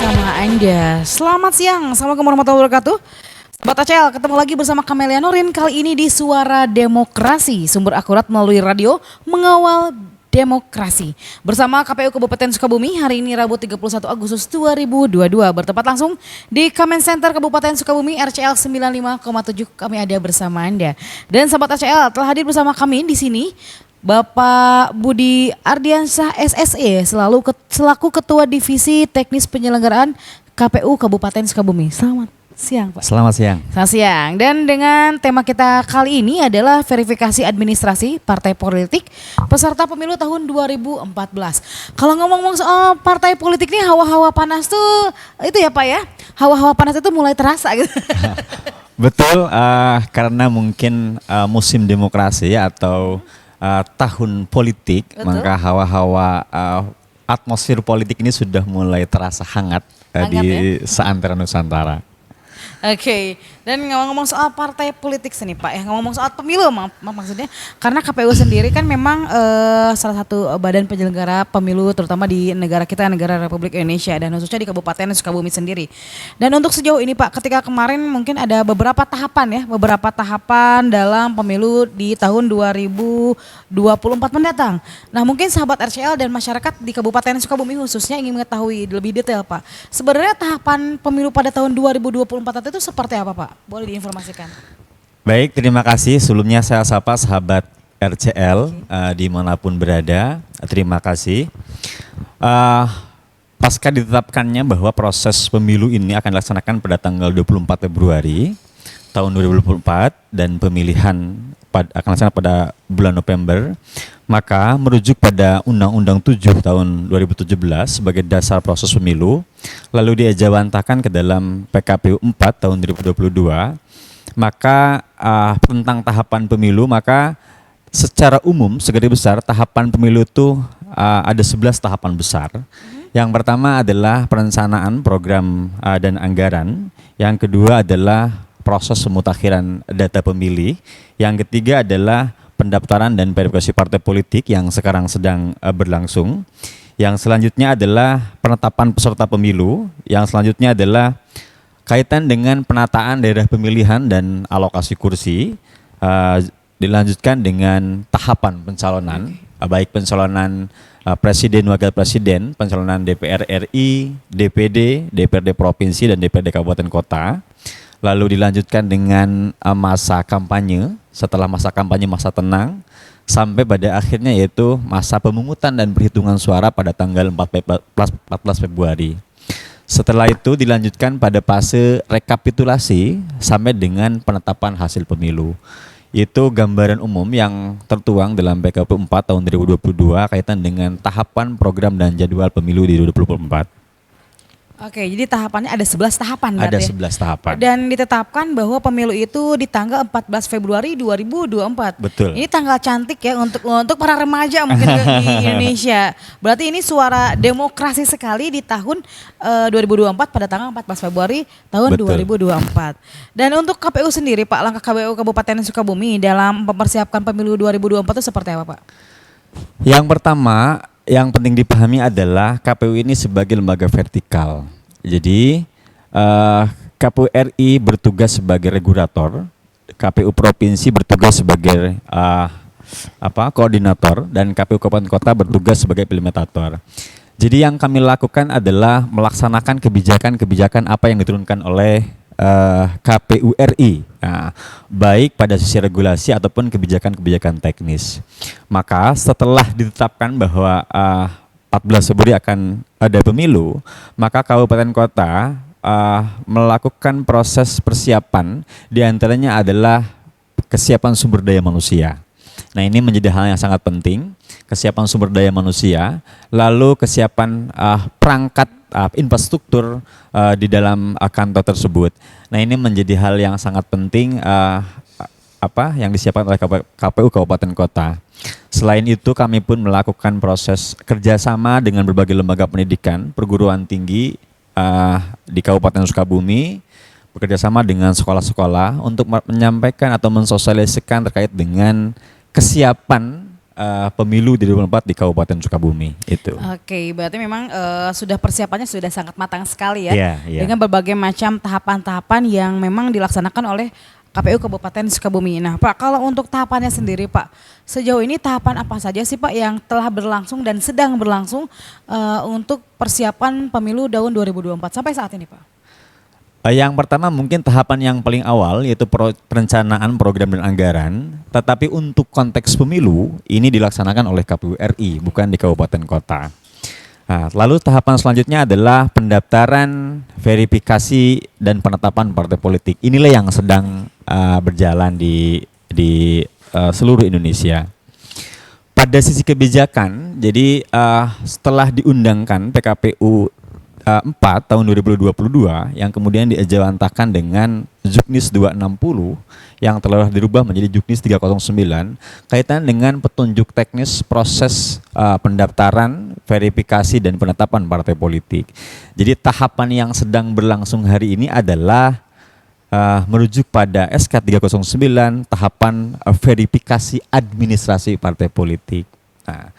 bersama Anda. Selamat siang, Assalamualaikum warahmatullahi wabarakatuh. Sobat ACL, ketemu lagi bersama Kamelia Nurin kali ini di Suara Demokrasi, sumber akurat melalui radio mengawal demokrasi. Bersama KPU Kabupaten Sukabumi hari ini Rabu 31 Agustus 2022 bertempat langsung di Comment Center Kabupaten Sukabumi RCL 95,7 kami ada bersama Anda. Dan Sobat ACL telah hadir bersama kami di sini Bapak Budi Ardiansyah SSE selaku Ketua Divisi Teknis Penyelenggaraan KPU Kabupaten Sukabumi. Selamat siang Pak. Selamat siang. Selamat siang. Dan dengan tema kita kali ini adalah verifikasi administrasi partai politik peserta pemilu tahun 2014. Kalau ngomong-ngomong soal partai politik ini hawa-hawa panas tuh itu ya Pak ya. Hawa-hawa panas itu mulai terasa gitu. Betul, karena mungkin musim demokrasi atau tahun politik. Betul. Maka hawa-hawa atmosfer politik ini sudah mulai terasa hangat di ya? Seantero Nusantara. Oke, dan ngomong-ngomong soal partai politik sini Pak ya, ngomong soal pemilu maksudnya, karena KPU sendiri kan memang salah satu badan penyelenggara pemilu terutama di negara kita, negara Republik Indonesia dan khususnya di Kabupaten Sukabumi sendiri. Dan untuk sejauh ini Pak, ketika kemarin mungkin ada beberapa tahapan dalam pemilu di tahun 2024 mendatang. Nah mungkin sahabat RCL dan masyarakat di Kabupaten Sukabumi khususnya ingin mengetahui lebih detail Pak. Sebenarnya tahapan pemilu pada tahun 2024 itu seperti apa Pak? Boleh diinformasikan. Baik, terima kasih. Sebelumnya saya sapa sahabat RCL dimanapun berada. Terima kasih. Pasca ditetapkannya bahwa proses pemilu ini akan dilaksanakan pada tanggal 24 Februari tahun 2024 dan pemilihan akan dilaksanakan pada bulan November, maka merujuk pada Undang-Undang 7 tahun 2017 sebagai dasar proses pemilu, lalu diejawantahkan ke dalam PKPU 4 tahun 2022, maka tentang tahapan pemilu, maka secara umum segaris besar tahapan pemilu itu ada 11 tahapan besar. Yang pertama adalah perencanaan program dan anggaran, yang kedua adalah proses pemutakhiran data pemilih, yang ketiga adalah pendaftaran dan verifikasi partai politik yang sekarang sedang berlangsung. Yang selanjutnya adalah penetapan peserta pemilu. Yang selanjutnya adalah kaitan dengan penataan daerah pemilihan dan alokasi kursi. Dilanjutkan dengan tahapan pencalonan, baik pencalonan presiden, wakil presiden, pencalonan DPR RI, DPD, DPRD provinsi dan DPRD kabupaten kota. Lalu dilanjutkan dengan masa kampanye, setelah masa kampanye masa tenang, sampai pada akhirnya yaitu masa pemungutan dan perhitungan suara pada tanggal 14 Februari. Setelah itu dilanjutkan pada fase rekapitulasi sampai dengan penetapan hasil pemilu. Itu gambaran umum yang tertuang dalam PKPU 4 tahun 2022 kaitan dengan tahapan program dan jadwal pemilu di 2024. Oke, jadi tahapannya ada 11 tahapan Ada ya? 11 tahapan. Dan ditetapkan bahwa pemilu itu di tanggal 14 Februari 2024. Betul. Ini tanggal cantik ya untuk para remaja mungkin di Indonesia. Berarti ini suara demokrasi sekali di tahun 2024 pada tanggal 14 Februari tahun Betul. 2024. Dan untuk KPU sendiri Pak, langkah KPU Kabupaten Sukabumi dalam mempersiapkan pemilu 2024 itu seperti apa Pak? Yang pertama, yang penting dipahami adalah KPU ini sebagai lembaga vertikal. Jadi KPU RI bertugas sebagai regulator, KPU provinsi bertugas sebagai koordinator, dan KPU kabupaten kota bertugas sebagai implementator. Jadi yang kami lakukan adalah melaksanakan kebijakan-kebijakan apa yang diturunkan oleh KPU RI, baik pada sisi regulasi ataupun kebijakan-kebijakan teknis. Maka setelah ditetapkan bahwa 14 Februari akan ada pemilu, maka kabupaten kota melakukan proses persiapan, diantaranya adalah kesiapan sumber daya manusia. Nah ini menjadi hal yang sangat penting, kesiapan sumber daya manusia, lalu kesiapan perangkat infrastruktur di dalam kantor tersebut. Nah ini menjadi hal yang sangat penting yang disiapkan oleh KPU Kabupaten Kota. Selain itu kami pun melakukan proses kerjasama dengan berbagai lembaga pendidikan, perguruan tinggi di Kabupaten Sukabumi, bekerjasama dengan sekolah-sekolah untuk menyampaikan atau mensosialisasikan terkait dengan kesiapan pemilu di 2024 di Kabupaten Sukabumi itu. Oke, berarti memang sudah persiapannya sudah sangat matang sekali ya. Iya, iya. Dengan berbagai macam tahapan-tahapan yang memang dilaksanakan oleh KPU Kabupaten Sukabumi. Nah Pak, kalau untuk tahapannya sendiri Pak, sejauh ini tahapan apa saja sih Pak yang telah berlangsung dan sedang berlangsung untuk persiapan pemilu tahun 2024 sampai saat ini Pak? Yang pertama mungkin tahapan yang paling awal yaitu perencanaan program dan anggaran. Tetapi untuk konteks pemilu ini dilaksanakan oleh KPU RI bukan di kabupaten kota. Nah, lalu tahapan selanjutnya adalah pendaftaran, verifikasi dan penetapan partai politik. Inilah yang sedang berjalan di seluruh Indonesia. Pada sisi kebijakan, jadi setelah diundangkan PKPU 4 tahun 2022 yang kemudian diejawantahkan dengan Juknis 260 yang telah dirubah menjadi Juknis 309 kaitan dengan petunjuk teknis proses pendaftaran, verifikasi dan penetapan partai politik. Jadi tahapan yang sedang berlangsung hari ini adalah merujuk pada SK 309 tahapan verifikasi administrasi partai politik. Nah,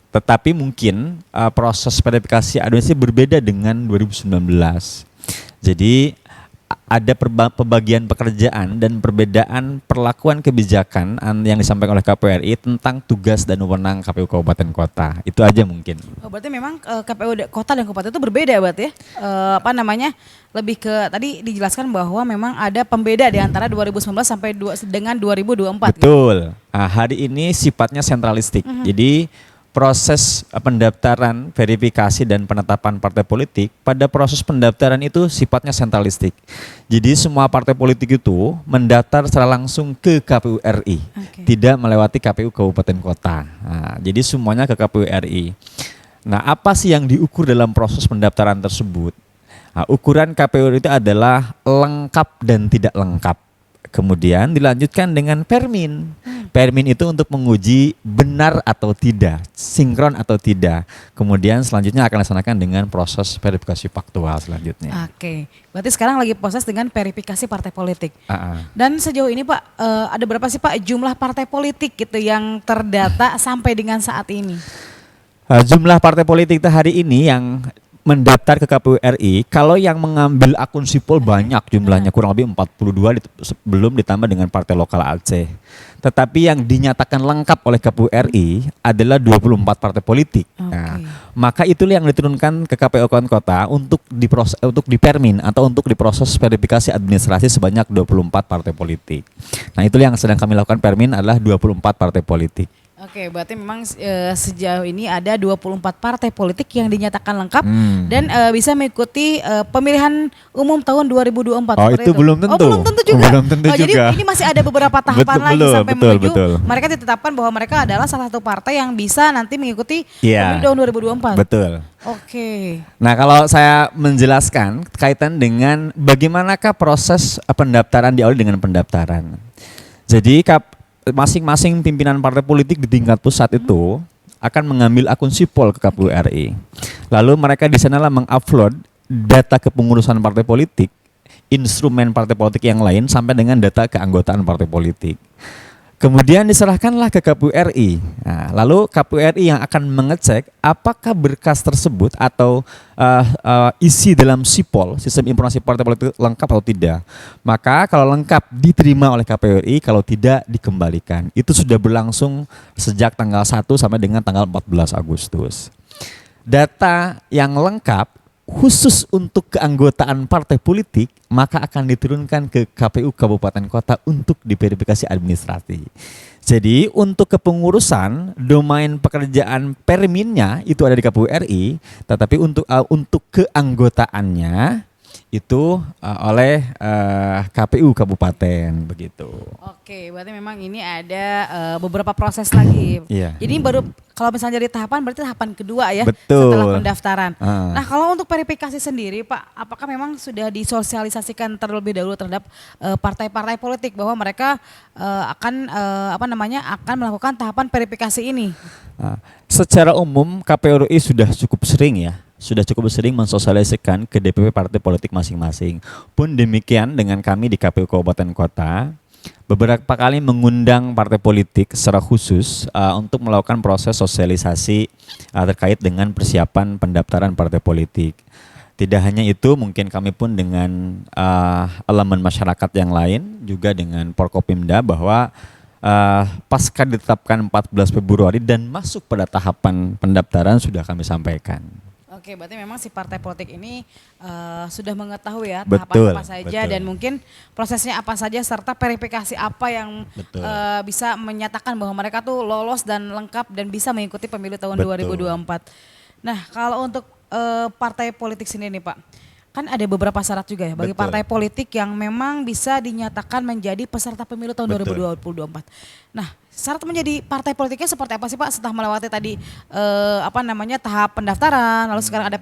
tetapi mungkin proses verifikasi administrasi berbeda dengan 2019. Jadi ada pembagian pekerjaan dan perbedaan perlakuan kebijakan yang disampaikan oleh KPU RI tentang tugas dan wewenang KPU Kabupaten Kota. Itu aja mungkin. Oh, berarti memang KPU Kota dan Kabupaten itu berbeda berarti ya? Lebih ke tadi dijelaskan bahwa memang ada pembeda di antara 2019 sampai dengan 2024. Betul. Nah, hari ini sifatnya sentralistik. Jadi proses pendaftaran, verifikasi dan penetapan partai politik pada proses pendaftaran itu sifatnya sentralistik. Jadi semua partai politik itu mendaftar secara langsung ke KPU RI, tidak melewati KPU Kabupaten Kota. Nah, jadi semuanya ke KPU RI. Nah, apa sih yang diukur dalam proses pendaftaran tersebut? Nah, ukuran KPU itu adalah lengkap dan tidak lengkap. Kemudian dilanjutkan dengan Permin. Permin itu untuk menguji benar atau tidak, sinkron atau tidak. Kemudian selanjutnya akan dilaksanakan dengan proses verifikasi faktual selanjutnya. Oke, berarti sekarang lagi proses dengan verifikasi partai politik. Dan sejauh ini Pak, ada berapa sih Pak jumlah partai politik gitu yang terdata sampai dengan saat ini? Jumlah partai politik hari ini yang mendaftar ke KPU RI, kalau yang mengambil akun sipol banyak jumlahnya, kurang lebih 42 belum ditambah dengan partai lokal Aceh. Tetapi yang dinyatakan lengkap oleh KPU RI adalah 24 partai politik. Nah, maka itulah yang diturunkan ke KPU Kabupaten Kota untuk diproses, untuk dipermin atau untuk diproses verifikasi administrasi sebanyak 24 partai politik. Nah, itulah yang sedang kami lakukan permin adalah 24 partai politik. Oke, berarti memang sejauh ini ada 24 partai politik yang dinyatakan lengkap dan bisa mengikuti pemilihan umum tahun 2024. Oh, itu belum tentu. Oh, belum tentu juga. Belum tentu juga. Jadi ini masih ada beberapa tahapan lagi sampai menuju betul. mereka ditetapkan bahwa mereka adalah salah satu partai yang bisa nanti mengikuti pemilu tahun 2024. Betul. Oke. Nah, kalau saya menjelaskan kaitan dengan bagaimanakah proses pendaftaran diawali dengan pendaftaran. Jadi masing-masing pimpinan partai politik di tingkat pusat itu akan mengambil akun sipol ke KPU RI. Lalu mereka di sanalah mengupload data kepengurusan partai politik, instrumen partai politik yang lain sampai dengan data keanggotaan partai politik. Kemudian diserahkanlah ke KPU RI. Nah, lalu KPU RI yang akan mengecek apakah berkas tersebut atau isi dalam sipol, sistem informasi partai politik lengkap atau tidak. Maka kalau lengkap diterima oleh KPU RI, kalau tidak dikembalikan. Itu sudah berlangsung sejak tanggal 1 sampai dengan tanggal 14 Agustus. Data yang lengkap khusus untuk keanggotaan partai politik maka akan diturunkan ke KPU Kabupaten Kota untuk diverifikasi administrasi. Jadi untuk kepengurusan domain pekerjaan perminnya itu ada di KPU RI, tetapi untuk keanggotaannya itu oleh KPU Kabupaten begitu. Oke, berarti memang ini ada beberapa proses lagi. Iya. Jadi baru kalau misalnya dari tahapan berarti tahapan kedua ya. Betul. Setelah pendaftaran. Nah, kalau untuk verifikasi sendiri Pak, apakah memang sudah disosialisasikan terlebih dahulu terhadap partai-partai politik bahwa mereka akan akan melakukan tahapan verifikasi ini? Secara umum KPU RI sudah cukup sering mensosialisasikan ke DPP partai politik masing-masing. Pun demikian dengan kami di KPU Kabupaten Kota, beberapa kali mengundang partai politik secara khusus untuk melakukan proses sosialisasi terkait dengan persiapan pendaftaran partai politik. Tidak hanya itu, mungkin kami pun dengan elemen masyarakat yang lain, juga dengan Forkopimda, bahwa pasca ditetapkan 14 Februari dan masuk pada tahapan pendaftaran sudah kami sampaikan. Oke, berarti memang si partai politik ini sudah mengetahui ya Betul, tahapan apa saja betul. dan mungkin prosesnya apa saja serta verifikasi apa yang Betul. bisa menyatakan bahwa mereka tuh lolos dan lengkap dan bisa mengikuti pemilu tahun Betul. 2024. Nah, kalau untuk partai politik sendiri nih Pak, kan ada beberapa syarat juga ya bagi Betul. partai politik yang memang bisa dinyatakan menjadi peserta pemilu tahun Betul. 2024. Nah, syarat menjadi partai politiknya seperti apa sih Pak setelah melewati tadi tahap pendaftaran, lalu sekarang ada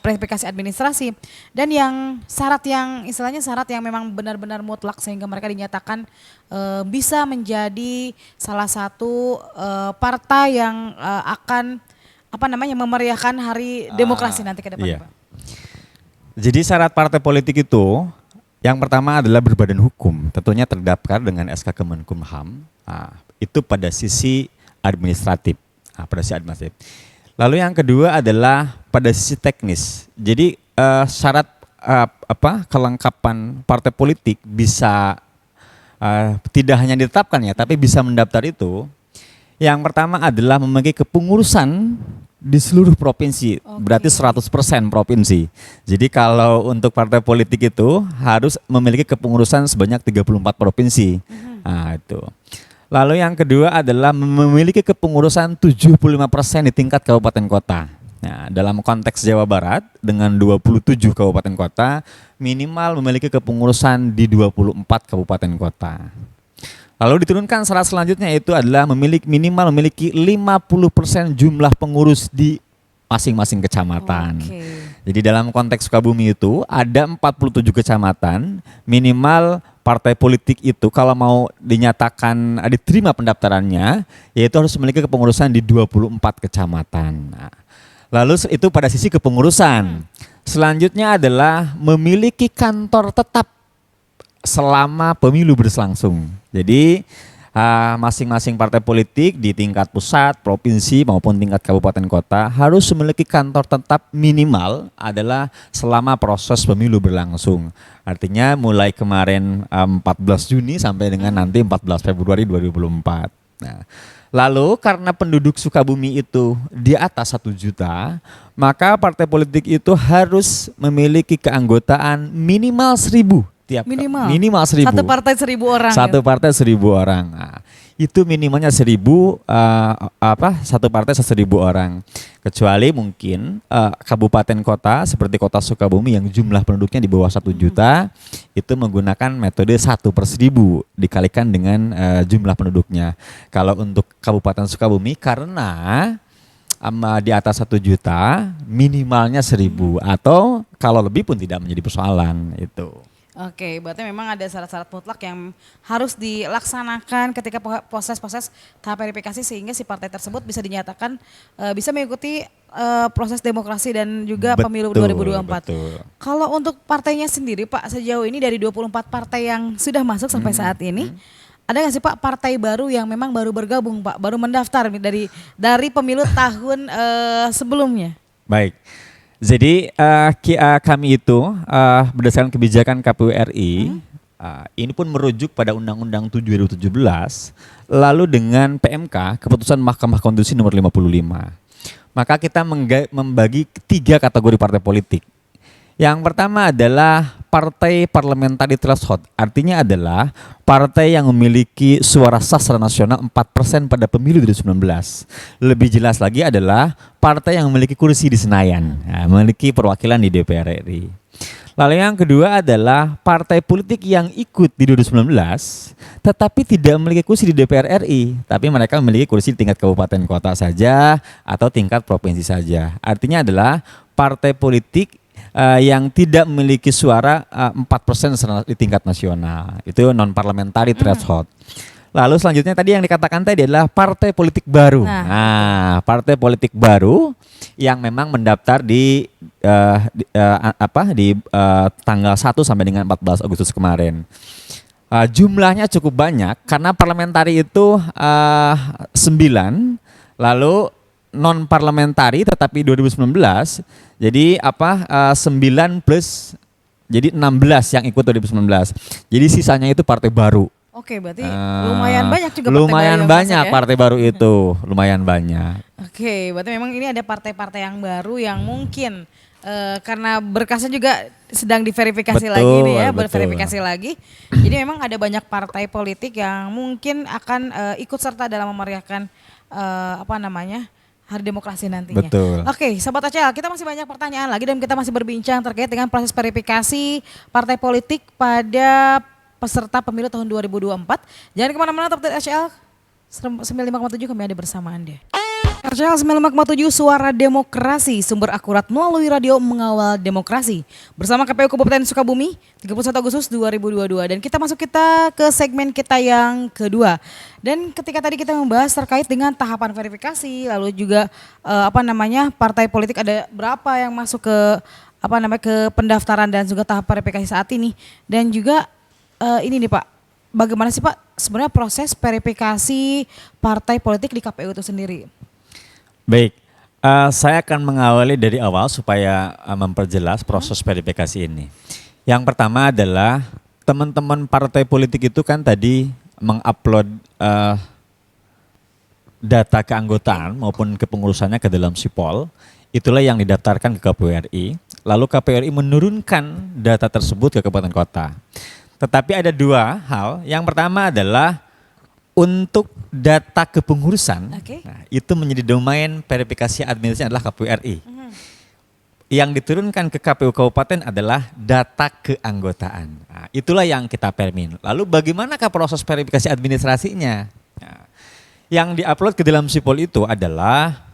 verifikasi administrasi dan yang syarat yang istilahnya syarat yang memang benar-benar mutlak sehingga mereka dinyatakan bisa menjadi salah satu partai yang akan memeriahkan Hari Demokrasi nanti ke depan iya. Pak. Jadi syarat partai politik itu yang pertama adalah berbadan hukum, tentunya terdaftar dengan SK Kemenkumham. Itu pada sisi administratif, Lalu yang kedua adalah pada sisi teknis. Jadi syarat kelengkapan partai politik bisa tidak hanya ditetapkan ya, tapi bisa mendaftar itu. Yang pertama adalah memiliki kepengurusan di seluruh provinsi, berarti 100% provinsi. Jadi kalau untuk partai politik itu harus memiliki kepengurusan sebanyak 34 provinsi. Nah, itu. Lalu yang kedua adalah memiliki kepengurusan 75% di tingkat kabupaten kota. Nah, dalam konteks Jawa Barat dengan 27 kabupaten kota, minimal memiliki kepengurusan di 24 kabupaten kota. Lalu diturunkan syarat selanjutnya itu adalah minimal memiliki 50% jumlah pengurus di masing-masing kecamatan. Jadi dalam konteks Sukabumi itu ada 47 kecamatan, minimal partai politik itu kalau mau dinyatakan diterima pendaftarannya, yaitu harus memiliki kepengurusan di 24 kecamatan. Nah, lalu itu pada sisi kepengurusan. Selanjutnya adalah memiliki kantor tetap selama pemilu berlangsung. Jadi masing-masing partai politik di tingkat pusat, provinsi maupun tingkat kabupaten kota harus memiliki kantor tetap minimal adalah selama proses pemilu berlangsung. Artinya mulai kemarin 14 Juni sampai dengan nanti 14 Februari 2024. Nah, lalu karena penduduk Sukabumi itu di atas 1 juta, maka partai politik itu harus memiliki keanggotaan minimal 1.000. Minimal 1.000. Satu partai 1.000 orang. Satu partai 1.000 orang. Nah, itu minimalnya 1.000 satu partai 1.000 orang. Kecuali mungkin kabupaten kota seperti kota Sukabumi yang jumlah penduduknya di bawah 1 juta itu menggunakan metode 1/1000 dikalikan dengan jumlah penduduknya. Kalau untuk Kabupaten Sukabumi karena di atas 1 juta minimalnya 1.000 atau kalau lebih pun tidak menjadi persoalan itu. Oke, berarti memang ada syarat-syarat mutlak yang harus dilaksanakan ketika proses-proses tahap verifikasi sehingga si partai tersebut bisa dinyatakan bisa mengikuti proses demokrasi dan juga pemilu 2024. Betul. Kalau untuk partainya sendiri Pak, sejauh ini dari 24 partai yang sudah masuk sampai saat ini, ada nggak sih Pak partai baru yang memang baru bergabung Pak, baru mendaftar dari pemilu tahun sebelumnya? Baik. Jadi kami itu berdasarkan kebijakan KPU RI, ini pun merujuk pada Undang-Undang 7 2017, lalu dengan PMK, Keputusan Mahkamah Konstitusi nomor 55. Maka kita membagi 3 kategori partai politik. Yang pertama adalah partai parliamentary threshold, artinya adalah partai yang memiliki suara sah secara nasional 4% pada pemilu 2019. Lebih jelas lagi adalah partai yang memiliki kursi di Senayan, memiliki perwakilan di DPR RI. Lalu yang kedua adalah partai politik yang ikut di 2019 tetapi tidak memiliki kursi di DPR RI, tapi mereka memiliki kursi di tingkat kabupaten kota saja atau tingkat provinsi saja. Artinya adalah partai politik yang tidak memiliki suara 4% di tingkat nasional. Itu non-parliamentary threshold. Lalu selanjutnya tadi yang dikatakan tadi adalah partai politik baru. Nah, partai politik baru yang memang mendaftar di tanggal 1 sampai dengan 14 Agustus kemarin. Jumlahnya cukup banyak karena parlamentari itu 9, lalu non parlamentari tetapi 2019 jadi 9 plus jadi 16 yang ikut 2019. Jadi sisanya itu partai baru. Oke, berarti lumayan banyak juga lumayan partai baru yang banyak masuk ya? partai baru itu, lumayan banyak. Oke, berarti memang ini ada partai-partai yang baru yang mungkin karena berkasnya juga sedang diverifikasi Betul, lagi nih ya, betul. berverifikasi lagi. Jadi memang ada banyak partai politik yang mungkin akan ikut serta dalam memeriahkan Hari Demokrasi nantinya. Betul. Oke, Sobat ACL, kita masih banyak pertanyaan lagi dan kita masih berbincang terkait dengan proses verifikasi partai politik pada peserta pemilu tahun 2024. Jangan kemana-mana, tetap di ACL 95,7 kami ada bersama Anda. RCL 95,7 Suara Demokrasi, sumber akurat melalui radio mengawal demokrasi. Bersama KPU Kabupaten Sukabumi, 31 Agustus 2022. Dan kita ke segmen kita yang kedua. Dan ketika tadi kita membahas terkait dengan tahapan verifikasi, lalu juga partai politik ada berapa yang masuk ke pendaftaran dan juga tahap verifikasi saat ini. Dan juga ini nih Pak, bagaimana sih Pak sebenarnya proses verifikasi partai politik di KPU itu sendiri? Baik, saya akan mengawali dari awal supaya memperjelas proses verifikasi ini. Yang pertama adalah teman-teman partai politik itu kan tadi mengupload data keanggotaan maupun kepengurusannya ke dalam Sipol. Itulah yang didaftarkan ke KPU RI. Lalu KPU RI menurunkan data tersebut ke kabupaten kota. Tetapi ada dua hal. Yang pertama adalah untuk data kepengurusan, nah, itu menjadi domain verifikasi administrasi adalah KPU RI. Yang diturunkan ke KPU Kabupaten adalah data keanggotaan. Nah, itulah yang kita permin. Lalu bagaimanakah proses verifikasi administrasinya? Nah, yang diupload ke dalam Sipol itu adalah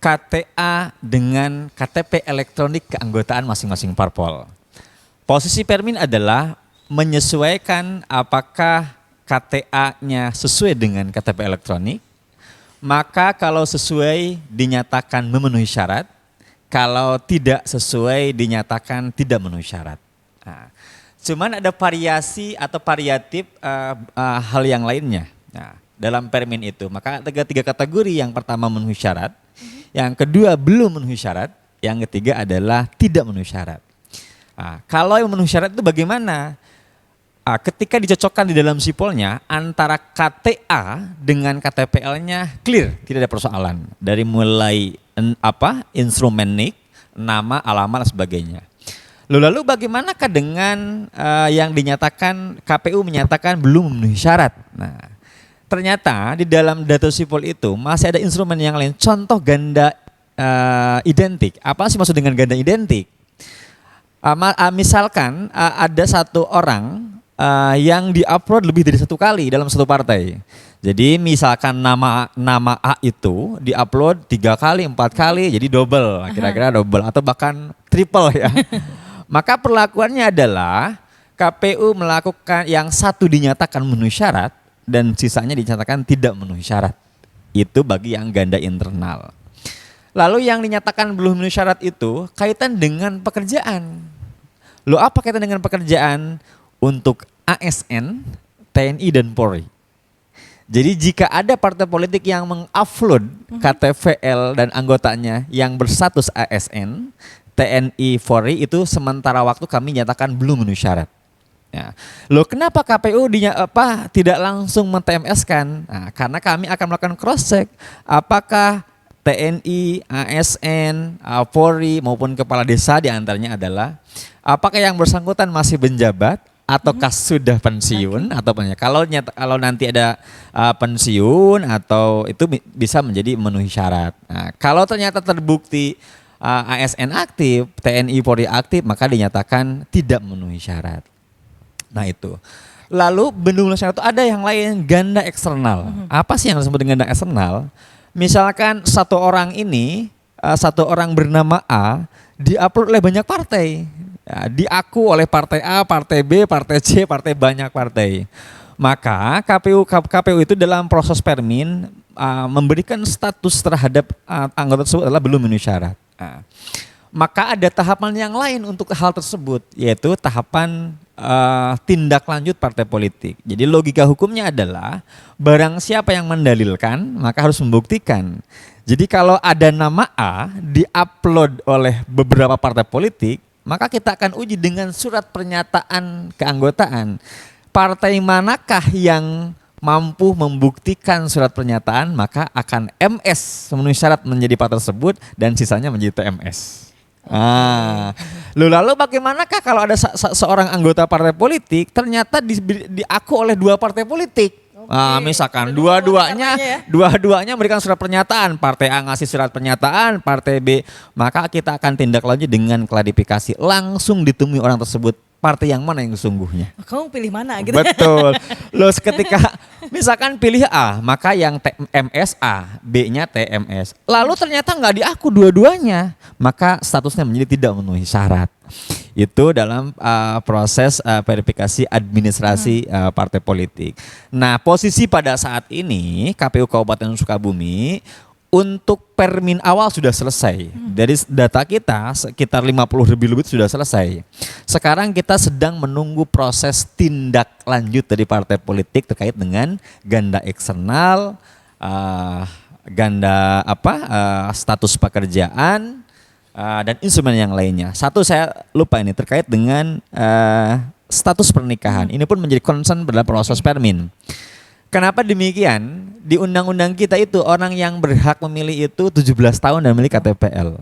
KTA dengan KTP elektronik keanggotaan masing-masing parpol. Posisi permin adalah menyesuaikan apakah KTA-nya sesuai dengan KTP elektronik, maka kalau sesuai dinyatakan memenuhi syarat, kalau tidak sesuai dinyatakan tidak memenuhi syarat. Nah, cuman ada variasi atau variatif hal yang lainnya. Nah, dalam permin itu, maka ada tiga kategori. Yang pertama memenuhi syarat, yang kedua belum memenuhi syarat, yang ketiga adalah tidak memenuhi syarat. Nah, kalau yang memenuhi syarat itu bagaimana? Ketika dicocokkan di dalam sipolnya antara KTA dengan KTPL-nya clear, tidak ada persoalan. Dari mulai instrumen NIK, nama, alamat dan sebagainya. Lalu bagaimanakah dengan yang dinyatakan KPU menyatakan belum memenuhi syarat? Nah, ternyata di dalam data sipol itu masih ada instrumen yang lain. Contoh ganda identik. Apa sih maksud dengan ganda identik? Misalkan ada satu orang yang diupload lebih dari satu kali dalam satu partai. Jadi misalkan nama A itu diupload 3 kali, 4 kali, jadi double, kira-kira double atau bahkan triple ya. Maka perlakuannya adalah KPU melakukan yang satu dinyatakan memenuhi syarat dan sisanya dinyatakan tidak memenuhi syarat. Itu bagi yang ganda internal. Lalu yang dinyatakan belum memenuhi syarat itu kaitan dengan pekerjaan. Loh, apa kaitan dengan pekerjaan? Untuk ASN, TNI dan Polri. Jadi jika ada partai politik yang mengupload KTVL dan anggotanya yang berstatus ASN, TNI, Polri itu sementara waktu kami nyatakan belum memenuhi syarat. Ya. Loh, kenapa KPU tidak langsung men-TMS-kan? Nah, karena kami akan melakukan cross check apakah TNI, ASN, Polri maupun kepala desa diantaranya adalah apakah yang bersangkutan masih menjabat ataukah sudah pensiun atau kalau nanti ada pensiun atau itu bisa menjadi memenuhi syarat. Nah, kalau ternyata terbukti ASN aktif, TNI Polri aktif, maka dinyatakan tidak memenuhi syarat. Nah itu. Lalu belum syarat itu ada yang lain, ganda eksternal. Apa sih yang disebut dengan ganda eksternal? Misalkan satu orang bernama A diupload oleh banyak partai. Ya, diaku oleh partai A, partai B, partai C, partai banyak partai. Maka KPU itu dalam proses permin memberikan status terhadap anggota tersebut adalah belum memenuhi syarat. Nah, maka ada tahapan yang lain untuk hal tersebut, yaitu tahapan tindak lanjut partai politik. Jadi logika hukumnya adalah barang siapa yang mendalilkan maka harus membuktikan. Jadi kalau ada nama A diupload oleh beberapa partai politik, maka kita akan uji dengan surat pernyataan keanggotaan. Partai manakah yang mampu membuktikan surat pernyataan, maka akan MS memenuhi syarat menjadi partai tersebut dan sisanya menjadi TMS. Lalu bagaimanakah kalau ada seorang anggota partai politik ternyata diaku oleh dua partai politik? Misalkan dua-duanya memberikan surat pernyataan, partai A ngasih surat pernyataan, partai B, maka kita akan tindak lanjut dengan klarifikasi, langsung ditemui orang tersebut partai yang mana yang sesungguhnya. Kamu pilih mana gitu? Betul. Loh, ketika misalkan pilih A, maka yang TMS A, B-nya TMS. Lalu ternyata nggak diaku dua-duanya, maka statusnya menjadi tidak memenuhi syarat. Itu dalam proses verifikasi administrasi partai politik. Nah, posisi pada saat ini KPU Kabupaten Sukabumi untuk permin awal sudah selesai. Dari data kita sekitar 50 lebih sudah selesai. Sekarang kita sedang menunggu proses tindak lanjut dari partai politik terkait dengan ganda eksternal, status pekerjaan, dan instrumen yang lainnya. Satu saya lupa ini terkait dengan status pernikahan. Ini pun menjadi concern dalam proses permin. Kenapa demikian? Di undang-undang kita itu orang yang berhak memilih itu 17 tahun dan memiliki KTPL.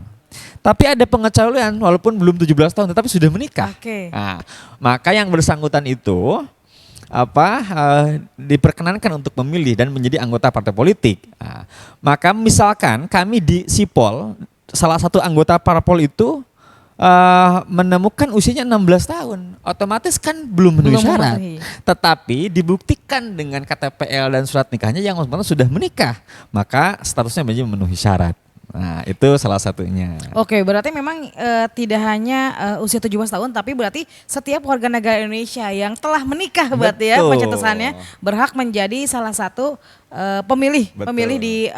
Tapi ada pengecualian walaupun belum 17 tahun tetapi sudah menikah. Nah, maka yang bersangkutan itu diperkenankan untuk memilih dan menjadi anggota partai politik. Nah, maka misalkan kami di Sipol, salah satu anggota parpol itu menemukan usianya 16 tahun, otomatis kan belum memenuhi syarat. Tetapi dibuktikan dengan KTPL dan surat nikahnya yang sudah menikah, maka statusnya menjadi memenuhi syarat. Nah, itu salah satunya. Oke, berarti memang tidak hanya usia 17 tahun, tapi berarti setiap warga negara Indonesia yang telah menikah berarti ya pencatatannya berhak menjadi salah satu pemilih di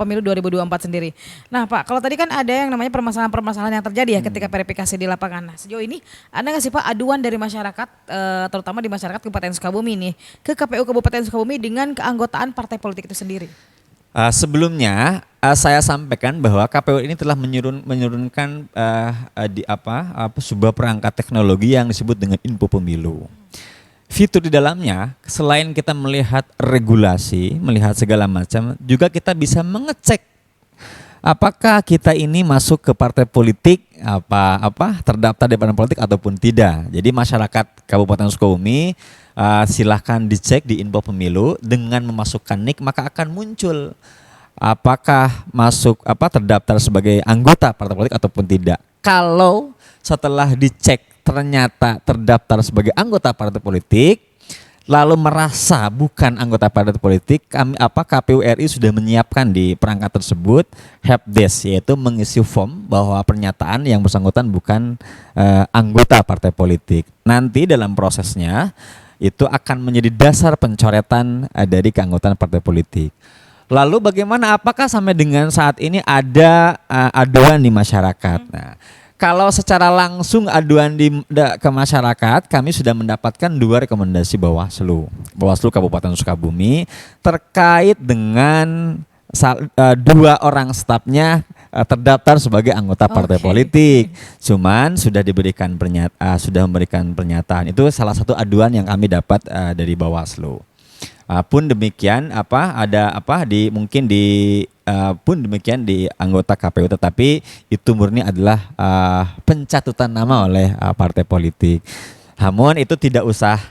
pemilu 2024 sendiri. Nah Pak, kalau tadi kan ada yang namanya permasalahan-permasalahan yang terjadi ya ketika verifikasi di lapangan. Nah, sejauh ini ada nggak sih Pak aduan dari masyarakat, terutama di masyarakat Kabupaten Sukabumi nih, ke KPU Kabupaten Sukabumi dengan keanggotaan partai politik itu sendiri? Sebelumnya saya sampaikan bahwa KPU ini telah menurunkan sebuah perangkat teknologi yang disebut dengan Info Pemilu. Fitur di dalamnya selain kita melihat regulasi, melihat segala macam, juga kita bisa mengecek apakah kita ini masuk ke partai politik, terdaftar di partai politik ataupun tidak. Jadi masyarakat Kabupaten Sukabumi silahkan dicek di Info Pemilu dengan memasukkan NIK, maka akan muncul apakah masuk terdaftar sebagai anggota partai politik ataupun tidak. Kalau setelah dicek ternyata terdaftar sebagai anggota partai politik, lalu merasa bukan anggota partai politik, KPU RI sudah menyiapkan di perangkat tersebut helpdesk, yaitu mengisi form bahwa pernyataan yang bersangkutan bukan anggota partai politik. Nanti dalam prosesnya itu akan menjadi dasar pencoretan dari keanggotaan partai politik. Lalu bagaimana, apakah sampai dengan saat ini ada aduan di masyarakat? Nah, kalau secara langsung aduan ke masyarakat, kami sudah mendapatkan 2 rekomendasi Bawaslu Kabupaten Sukabumi terkait dengan 2 orang stafnya terdaftar sebagai anggota partai politik. Cuman sudah memberikan pernyataan. Itu salah satu aduan yang kami dapat dari Bawaslu. Pun demikian pun demikian di anggota KPU, tetapi itu murni adalah pencatutan nama oleh partai politik. Namun itu tidak usah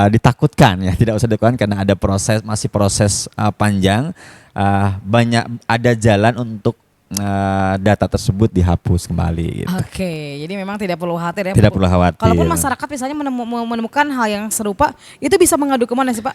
ditakutkan ya, tidak usah ditakutkan karena ada masih proses panjang, ada jalan untuk data tersebut dihapus kembali gitu. Oke, jadi memang tidak perlu khawatir ya. Tidak perlu khawatir. Kalaupun masyarakat misalnya menemukan hal yang serupa, itu bisa mengadu kemana sih Pak?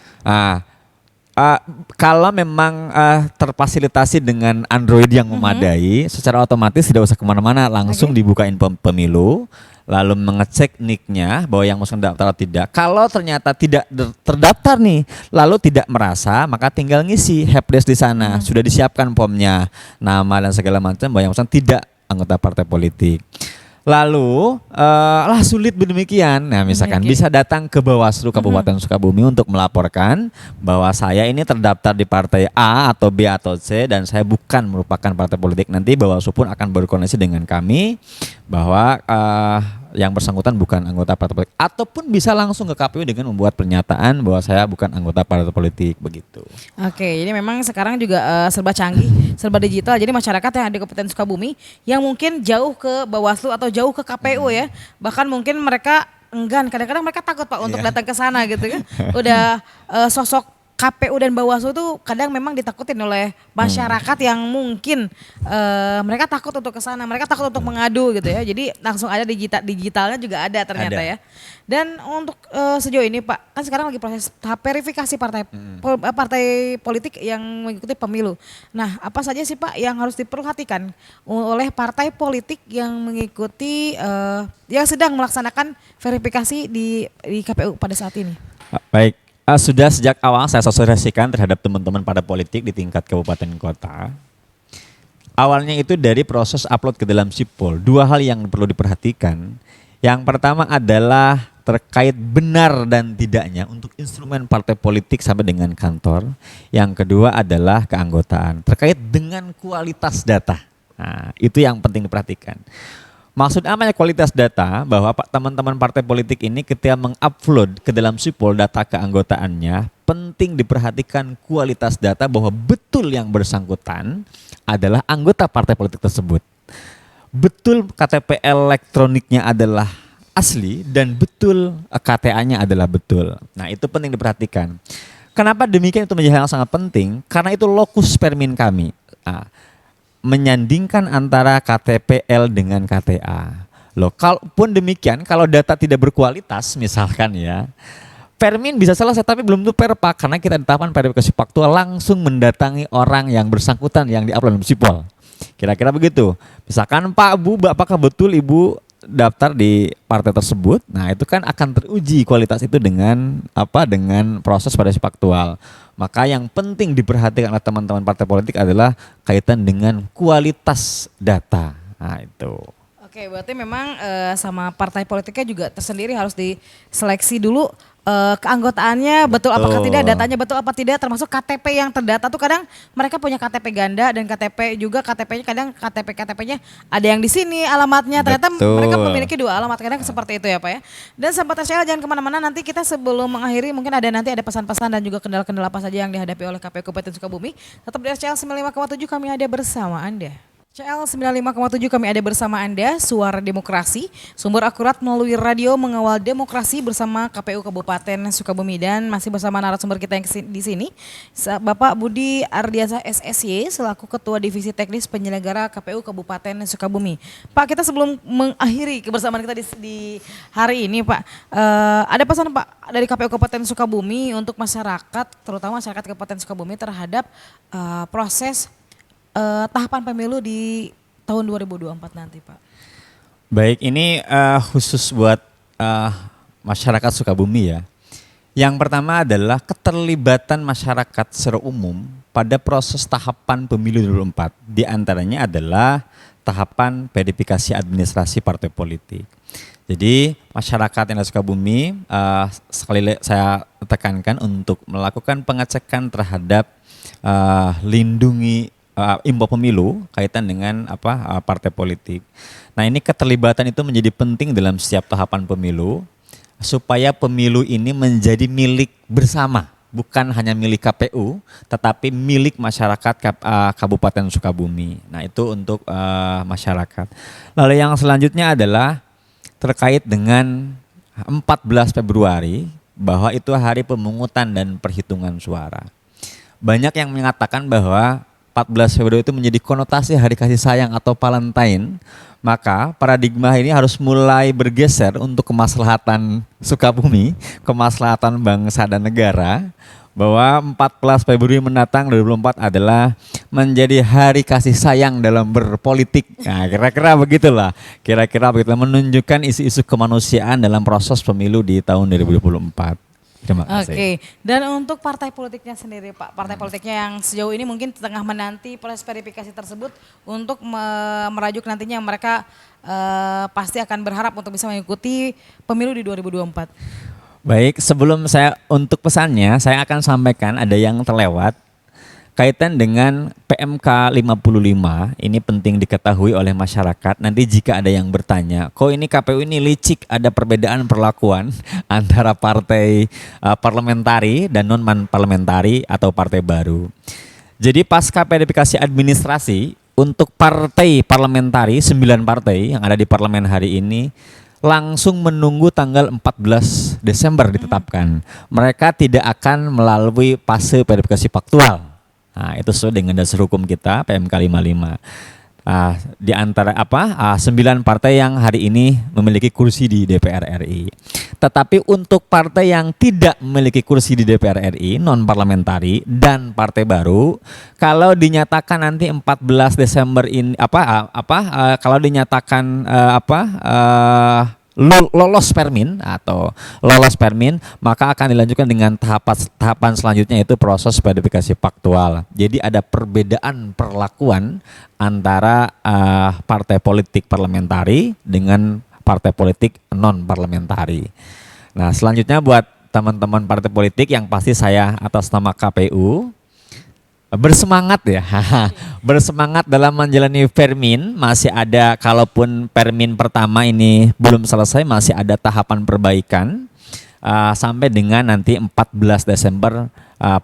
Kalau memang terfasilitasi dengan Android yang memadai, secara otomatis tidak usah kemana-mana, langsung dibukain pemilu, lalu mengecek nicknya bahwa yang masuk daftar atau tidak. Kalau ternyata tidak terdaftar nih, lalu tidak merasa, maka tinggal ngisi helpdesk di sana. Sudah disiapkan formnya, nama dan segala macam, bahwa yang masuk tidak anggota partai politik. Lalu lah sulit demikian. Nah, misalkan bisa datang ke Bawaslu Kabupaten Sukabumi untuk melaporkan bahwa saya ini terdaftar di partai A atau B atau C dan saya bukan merupakan partai politik. Nanti Bawaslu pun akan berkoordinasi dengan kami bahwa yang bersangkutan bukan anggota partai politik, ataupun bisa langsung ke KPU dengan membuat pernyataan bahwa saya bukan anggota partai politik begitu. Oke, jadi memang sekarang juga serba canggih, serba digital. Jadi masyarakat yang ada di Kabupaten Sukabumi yang mungkin jauh ke Bawaslu atau jauh ke KPU ya, bahkan mungkin mereka enggan, kadang-kadang mereka takut Pak untuk datang ke sana gitu kan. Udah sosok KPU dan Bawaslu itu kadang memang ditakutin oleh masyarakat yang mungkin mereka takut untuk ke sana, mereka takut untuk mengadu gitu ya. Jadi langsung ada digitalnya juga ada ternyata ya. Dan untuk sejauh ini Pak, kan sekarang lagi proses tahap verifikasi partai politik yang mengikuti pemilu. Nah, apa saja sih Pak yang harus diperhatikan oleh partai politik yang mengikuti yang sedang melaksanakan verifikasi di KPU pada saat ini? Baik. Sudah sejak awal saya sosialisasikan terhadap teman-teman pada politik di tingkat kabupaten kota. Awalnya itu dari proses upload ke dalam sipol. Dua hal yang perlu diperhatikan. Yang pertama adalah terkait benar dan tidaknya untuk instrumen partai politik sampai dengan kantor. Yang kedua adalah keanggotaan terkait dengan kualitas data. Nah, itu yang penting diperhatikan. Maksud namanya kualitas data bahwa teman-teman partai politik ini ketika mengupload ke dalam sipol data keanggotaannya, penting diperhatikan kualitas data bahwa betul yang bersangkutan adalah anggota partai politik tersebut. Betul KTP elektroniknya adalah asli dan betul KTA-nya adalah betul. Nah, itu penting diperhatikan. Kenapa demikian, itu menjadi hal yang sangat penting? Karena itu lokus permin kami. Menyandingkan antara KTPL dengan KTA. Loh, kalaupun demikian, kalau data tidak berkualitas misalkan ya, permin bisa selesai tapi belum tuh perpa, karena kita di tahapan verifikasi faktual langsung mendatangi orang yang bersangkutan yang diupload dalam sipol. Kira-kira begitu. Misalkan Pak Bu, apakah betul Ibu daftar di partai tersebut? Nah, itu kan akan teruji kualitas itu dengan dengan proses verifikasi faktual. Maka yang penting diperhatikan oleh teman-teman partai politik adalah kaitan dengan kualitas data. Nah, itu. Oke, berarti memang sama partai politiknya juga tersendiri harus diseleksi dulu keanggotaannya betul apakah tidak, datanya betul apa tidak, termasuk KTP yang terdata tuh kadang mereka punya KTP ganda dan KTP juga KTP-nya kadang KTP-nya ada yang di sini alamatnya, ternyata mereka memiliki dua alamat, kadang seperti itu ya Pak ya. Dan sahabat RCL jangan kemana-mana, nanti kita sebelum mengakhiri mungkin nanti ada pesan-pesan dan juga kendala-kendala apa saja yang dihadapi oleh KPU Kabupaten Sukabumi. Tetap di RCL 95,7 kami ada bersama Anda. CL 95,7 kami ada bersama Anda, Suara Demokrasi, sumber akurat melalui radio mengawal demokrasi bersama KPU Kabupaten Sukabumi, dan masih bersama narasumber kita yang di sini, Bapak Budi Ardiansyah SSY selaku Ketua Divisi Teknis Penyelenggara KPU Kabupaten Sukabumi. Pak, kita sebelum mengakhiri kebersamaan kita di hari ini Pak, ada pesan Pak dari KPU Kabupaten Sukabumi untuk masyarakat, terutama masyarakat Kabupaten Sukabumi terhadap proses tahapan pemilu di tahun 2024 nanti Pak? Baik, ini khusus buat masyarakat Sukabumi ya. Yang pertama adalah keterlibatan masyarakat secara umum pada proses tahapan pemilu 2024. Di antaranya adalah tahapan verifikasi administrasi partai politik. Jadi masyarakat yang ada di Sukabumi sekali saya tekankan untuk melakukan pengecekan terhadap lindungi info pemilu kaitan dengan partai politik. Nah, ini keterlibatan itu menjadi penting dalam setiap tahapan pemilu supaya pemilu ini menjadi milik bersama, bukan hanya milik KPU tetapi milik masyarakat Kabupaten Sukabumi. Nah, itu untuk masyarakat. Lalu yang selanjutnya adalah terkait dengan 14 Februari bahwa itu hari pemungutan dan perhitungan suara. Banyak yang mengatakan bahwa 14 Februari itu menjadi konotasi hari kasih sayang atau Valentine, maka paradigma ini harus mulai bergeser untuk kemaslahatan Sukabumi, kemaslahatan bangsa dan negara, bahwa 14 Februari mendatang 2024 adalah menjadi hari kasih sayang dalam berpolitik. Nah, kira-kira begitulah, menunjukkan isu-isu kemanusiaan dalam proses pemilu di tahun 2024. Terima kasih. Oke, dan untuk partai politiknya sendiri Pak, partai politiknya yang sejauh ini mungkin tengah menanti proses verifikasi tersebut untuk merajuk nantinya mereka pasti akan berharap untuk bisa mengikuti pemilu di 2024. Baik, sebelum saya untuk pesannya, saya akan sampaikan ada yang terlewat kaitan dengan PMK 55. Ini penting diketahui oleh masyarakat. Nanti jika ada yang bertanya, kok ini KPU ini licik, ada perbedaan perlakuan antara partai parlamentari dan non parlamentari atau partai baru. Jadi pasca verifikasi administrasi untuk partai parlamentari 9 partai yang ada di parlemen hari ini langsung menunggu tanggal 14 Desember ditetapkan. Mereka tidak akan melalui fase verifikasi faktual. Nah, itu sesuai dengan dasar hukum kita PMK 55. Di antara 9 partai yang hari ini memiliki kursi di DPR RI. Tetapi untuk partai yang tidak memiliki kursi di DPR RI, non parlamentari dan partai baru, kalau dinyatakan nanti 14 Desember ini kalau dinyatakan lolos permin maka akan dilanjutkan dengan tahapan selanjutnya, yaitu proses verifikasi faktual. Jadi ada perbedaan perlakuan antara partai politik parlamentari dengan partai politik non parlamentari. Nah, selanjutnya buat teman-teman partai politik yang pasti saya atas nama KPU bersemangat ya, bersemangat dalam menjalani permin. Masih ada, kalaupun permin pertama ini belum selesai, masih ada tahapan perbaikan sampai dengan nanti 14 Desember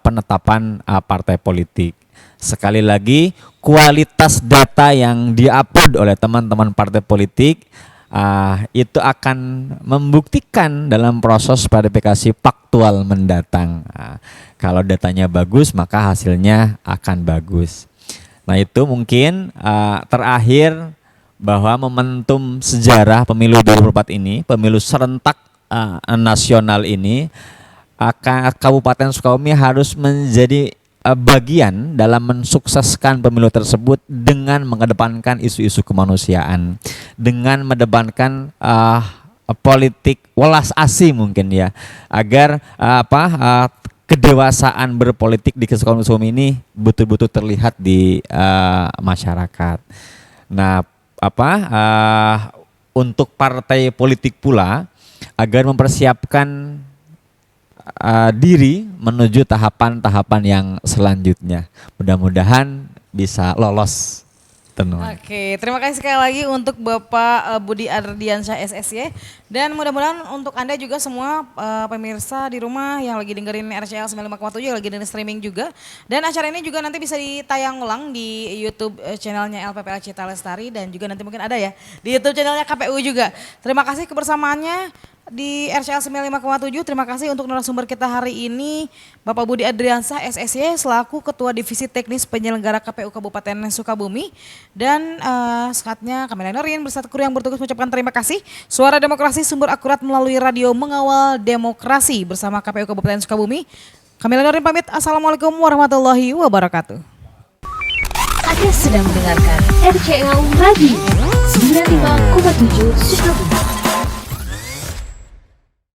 penetapan partai politik. Sekali lagi, kualitas data yang diupload oleh teman-teman partai politik itu akan membuktikan dalam proses verifikasi faktual mendatang. Kalau datanya bagus, maka hasilnya akan bagus. Nah, itu mungkin terakhir bahwa momentum sejarah pemilu 2024 ini, pemilu serentak nasional ini, Kabupaten Sukabumi harus menjadi bagian dalam mensukseskan pemilu tersebut dengan mengedepankan isu-isu kemanusiaan, dengan mengedepankan politik welas asih mungkin ya, agar kedewasaan berpolitik di Sukabumi ini betul-betul terlihat di masyarakat. Nah, untuk partai politik pula agar mempersiapkan diri menuju tahapan-tahapan yang selanjutnya. Mudah-mudahan bisa lolos. Oke, terima kasih sekali lagi untuk Bapak Budi Ardiansyah SSY, dan mudah-mudahan untuk Anda juga semua pemirsa di rumah yang lagi dengerin RCL 95,7 yang lagi dengerin streaming juga, dan acara ini juga nanti bisa ditayang ulang di YouTube channelnya LPPL Cita Lestari, dan juga nanti mungkin ada ya di YouTube channelnya KPU juga. Terima kasih kebersamaannya di RCL 95,7. Terima kasih untuk narasumber kita hari ini, Bapak Budi Ardiansyah SSY selaku Ketua Divisi Teknis Penyelenggara KPU Kabupaten Sukabumi, dan sekatnya Kamila Norin beserta kru yang bertugas mengucapkan terima kasih. Suara Demokrasi, sumber akurat melalui radio mengawal demokrasi bersama KPU Kabupaten Sukabumi. Kamila Norin pamit. Assalamualaikum warahmatullahi wabarakatuh. Anda sedang mendengarkan RCL Radio 95,7 Sukabumi.